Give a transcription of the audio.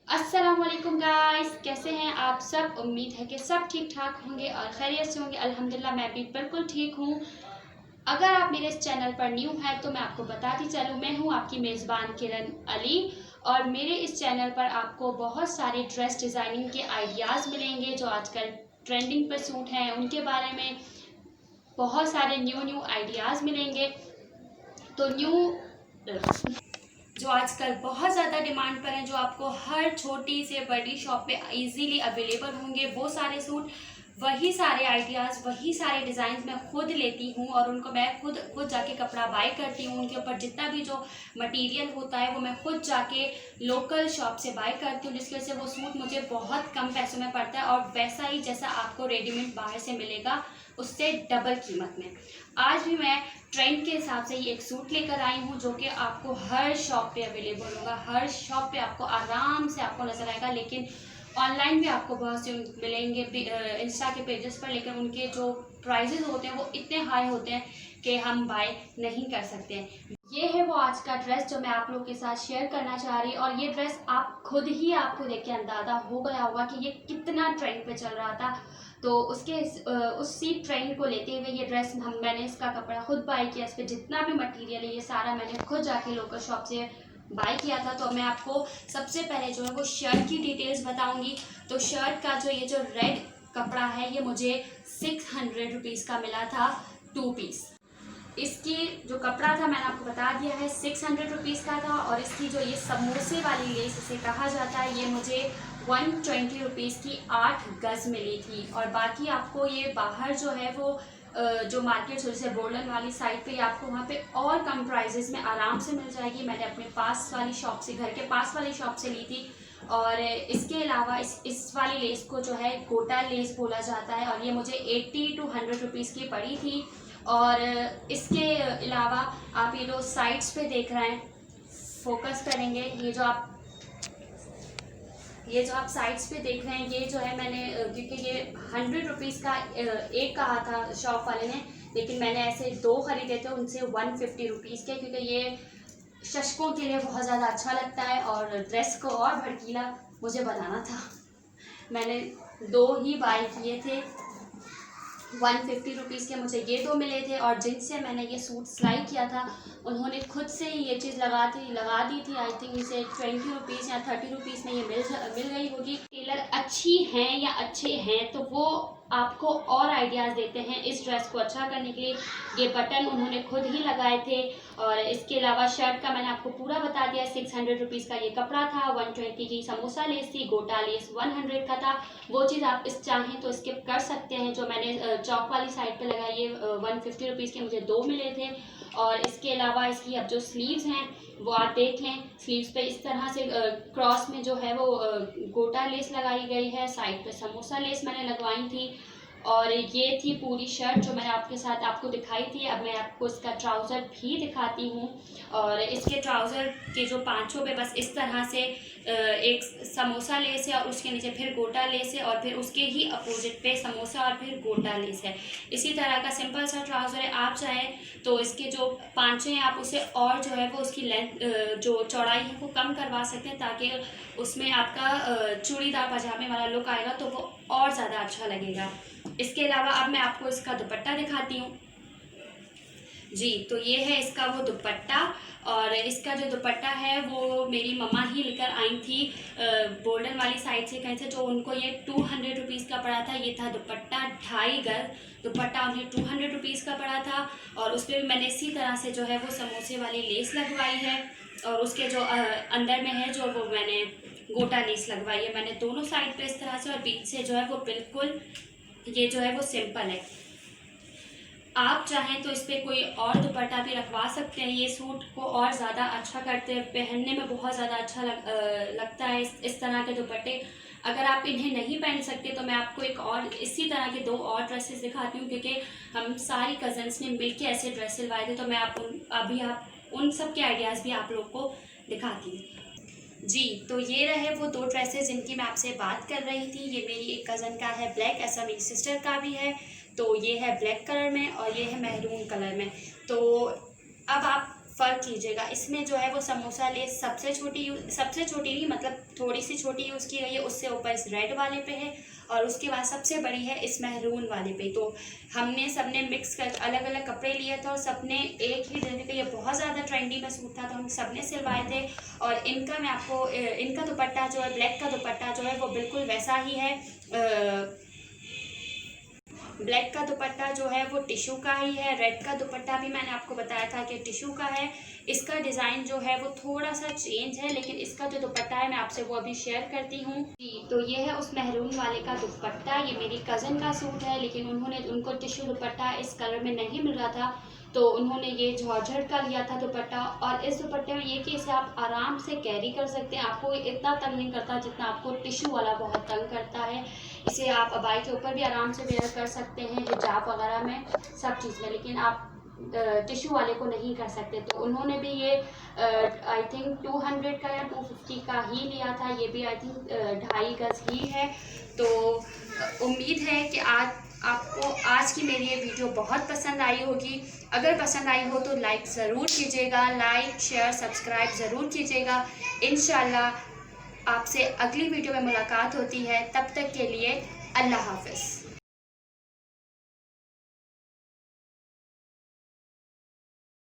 अस्सलामुअलैकुम गाइस, कैसे हैं आप सब। उम्मीद है कि सब ठीक ठाक होंगे और खैरियत से होंगे। अल्हम्दुलिल्लाह मैं भी बिल्कुल ठीक हूँ। अगर आप मेरे इस चैनल पर न्यू हैं तो मैं आपको बताती चलूँ, मैं हूँ आपकी मेज़बान किरण अली। और मेरे इस चैनल पर आपको बहुत सारे ड्रेस डिज़ाइनिंग के आइडियाज़ मिलेंगे जो आजकल ट्रेंडिंग पर सूट हैं उनके बारे में बहुत सारे न्यू आइडियाज़ मिलेंगे। तो जो आजकल बहुत ज़्यादा डिमांड पर हैं, जो आपको हर छोटी से बड़ी शॉप पे इजीली अवेलेबल होंगे, वो सारे सूट, वही सारे आइडियाज़, वही सारे डिज़ाइंस मैं खुद लेती हूँ और उनको मैं खुद जाके कपड़ा बाय करती हूँ। उनके ऊपर जितना भी जो मटेरियल होता है वो मैं खुद जाके लोकल शॉप से बाय करती हूँ, जिसकी वजह से वो सूट मुझे बहुत कम पैसों में पड़ता है और वैसा ही जैसा आपको रेडीमेड बाहर से मिलेगा उससे डबल कीमत में। आज भी मैं ट्रेंड के हिसाब से ही एक सूट लेकर आई हूँ जो कि आपको हर शॉप पे अवेलेबल होगा, हर शॉप पे आपको आराम से आपको नजर आएगा। लेकिन ऑनलाइन भी आपको बहुत से मिलेंगे इंस्टा के पेजेस पर, लेकिन उनके जो प्राइजेस होते हैं वो इतने हाई होते हैं कि हम बाय नहीं कर सकते हैं। ये है वो आज का ड्रेस जो मैं आप लोगों के साथ शेयर करना चाह रही हूँ। और ये ड्रेस आप खुद ही आपको देख के अंदाजा हो गया होगा कि ये कितना ट्रेंड पे चल रहा था। तो उसी ट्रेंड को लेते हुए ये ड्रेस मैंने इसका कपड़ा खुद बाय किया। इस पर जितना भी मटेरियल है ये सारा मैंने खुद जाके लोकल शॉप से बाय किया था। तो मैं आपको सबसे पहले जो है वो शर्ट की डिटेल्स बताऊंगी। तो शर्ट का ये जो रेड कपड़ा है ये मुझे 600 रुपीज़ का मिला था, 2 पीस। इसकी जो कपड़ा था मैंने आपको बता दिया है 600 रुपीज़ का था। और इसकी जो ये समोसे वाली लेस इसे कहा जाता है, ये मुझे 120 रुपीज़ की 8 गज मिली थी। और बाकी आपको ये बाहर जो है वो जो मार्केट जैसे बोर्डन वाली साइड पे आपको वहाँ पे और कम प्राइजेस में आराम से मिल जाएगी। मैंने अपने पास वाली शॉप से, घर के पास वाली शॉप से ली थी। और इसके अलावा इस वाली लेस को जो है गोटा लेस बोला जाता है और ये मुझे 80 to 100 रुपीज़ की पड़ी थी। और इसके अलावा आप ये जो साइड्स पे देख रहे हैं, फोकस करेंगे, ये जो आप साइड्स पे देख रहे हैं ये जो है मैंने क्योंकि ये 100 रुपीज़ का एक कहा था शॉप वाले ने, लेकिन मैंने ऐसे 2 खरीदे थे उनसे 150 रुपीज़ के, क्योंकि ये शशकों के लिए बहुत ज़्यादा अच्छा लगता है और ड्रेस को और भड़कीला मुझे बनाना था। मैंने 2 ही बाय किए थे, 150 रुपीज़ के मुझे ये 2 मिले थे। और जिनसे मैंने ये सूट सिलाई किया था उन्होंने खुद से ही ये चीज़ लगा दी थी। आई थिंक इसे 20 रुपीज़ या 30 रुपीज़ में ये मिल गई होगी। टेलर अच्छी हैं या अच्छे हैं तो वो आपको और आइडियाज़ देते हैं इस ड्रेस को अच्छा करने के लिए। ये बटन उन्होंने खुद ही लगाए थे। और इसके अलावा शर्ट का मैंने आपको पूरा बता दिया, 600 रुपीज़ का ये कपड़ा था, 120 की समोसा लेस थी, गोटा लेस 100 का था। वो चीज़ आप चाहें तो स्किप कर सकते हैं। जो मैंने चौक वाली साइड पे लगाई ये 150 रुपीज़ के मुझे 2 मिले थे। और इसके अलावा इसकी अब जो स्लीव्स हैं वो आप देख लें, स्लीव्स पे इस तरह से क्रॉस में जो है वो गोटा लेस लगाई गई है, साइड पे समोसा लेस मैंने लगवाई थी। और ये थी पूरी शर्ट जो मैंने आपको दिखाई थी। अब मैं आपको इसका ट्राउज़र भी दिखाती हूँ। और इसके ट्राउज़र के जो पाँचों पे बस इस तरह से एक समोसा लेस है और उसके नीचे फिर गोटा लेस है और फिर उसके ही अपोजिट पे समोसा और फिर गोटा लेस है। इसी तरह का सिंपल सा ट्राउज़र है। आप चाहें तो इसके जो पाँचें हैं आप उसे और जो है वो उसकी लेंथ जो चौड़ाई है वो कम करवा सकते हैं, ताकि उसमें आपका चूड़ीदार पजामे वाला लुक आएगा तो वो और ज़्यादा अच्छा लगेगा। इसके अलावा अब मैं आपको इसका दुपट्टा दिखाती हूँ। जी, तो ये है इसका वो दुपट्टा। और इसका जो दुपट्टा है वो मेरी मम्मा ही लेकर आई थी बोल्डन वाली साइड से कहीं से, जो उनको ये 200 रुपीज़ का पड़ा था। ये था दुपट्टा 2.5 गज दुपट्टा, उन्हें 200 रुपीज़ का पड़ा था। और उस पर भी मैंने इसी तरह से जो है वो समोसे वाली लेस लगवाई है। और उसके जो अंदर में है जो वो मैंने गोटा लेस लगवाई है मैंने दोनों साइड पे इस तरह से। और बीच से जो है वो बिल्कुल ये जो है वो सिंपल है। आप चाहें तो इस पर कोई और दुपट्टा भी रखवा सकते हैं, ये सूट को और ज़्यादा अच्छा करते हैं, पहनने में बहुत ज़्यादा अच्छा लगता है इस तरह के दुपट्टे। अगर आप इन्हें नहीं पहन सकते तो मैं आपको एक और इसी तरह के 2 और ड्रेसेस दिखाती हूँ, क्योंकि हम सारी कज़न्स ने मिलके ऐसे ड्रेस सिलवाए थे। तो मैं आप उन सब के आइडियाज़ भी आप लोग को दिखाती हूँ। जी, तो ये रहे वो 2 ड्रेसेस जिनकी मैं आपसे बात कर रही थी। ये मेरी एक कज़न का है ब्लैक, ऐसा मेरी सिस्टर का भी है। तो ये है ब्लैक कलर में और ये है मैरून कलर में। तो अब आप फ़र्क कीजिएगा। इसमें जो है वो समोसा लेस सबसे छोटी नहीं, मतलब थोड़ी सी छोटी यूज़ की गई है, उससे ऊपर इस रेड वाले पे है और उसके बाद सबसे बड़ी है इस महरून वाले पे। तो हमने सबने मिक्स कर अलग अलग कपड़े लिए थे और सबने एक ही दिन पे, ये बहुत ज़्यादा ट्रेंडी में सूट था तो हम सबने सिलवाए थे। और इनका मैं आपको इनका दुपट्टा जो है, ब्लैक का दुपट्टा जो है वो बिल्कुल वैसा ही है। ब्लैक का दुपट्टा जो है वो टिश्यू का ही है। रेड का दुपट्टा भी मैंने आपको बताया था कि टिश्यू का है। इसका डिज़ाइन जो है वो थोड़ा सा चेंज है, लेकिन इसका जो दुपट्टा है मैं आपसे वो अभी शेयर करती हूँ। तो ये है उस महरून वाले का दुपट्टा। ये मेरी कज़न का सूट है, लेकिन उनको टिश्यू दुपट्टा इस कलर में नहीं मिल रहा था, तो उन्होंने ये जॉर्जेट का लिया था दुपट्टा। और इस दुपट्टे में ये कि इसे आप आराम से कैरी कर सकते हैं, आपको इतना तंग नहीं करता जितना आपको टिश्यू वाला बहुत तंग करता है। इसे आप अबाई के ऊपर भी आराम से वेयर कर सकते हैं, हिजाब वगैरह में, सब चीज़ में, लेकिन आप टिश्यू वाले को नहीं कर सकते। तो उन्होंने भी ये आई थिंक 200 का या 250 का ही लिया था। ये भी आई थिंक 2.5 गज ही है। तो उम्मीद है कि आपको आज की मेरी ये वीडियो बहुत पसंद आई होगी। अगर पसंद आई हो तो लाइक ज़रूर कीजिएगा, लाइक शेयर सब्सक्राइब ज़रूर कीजिएगा। इंशाल्लाह आपसे अगली वीडियो में मुलाकात होती है, तब तक के लिए अल्लाह हाफ़िज़।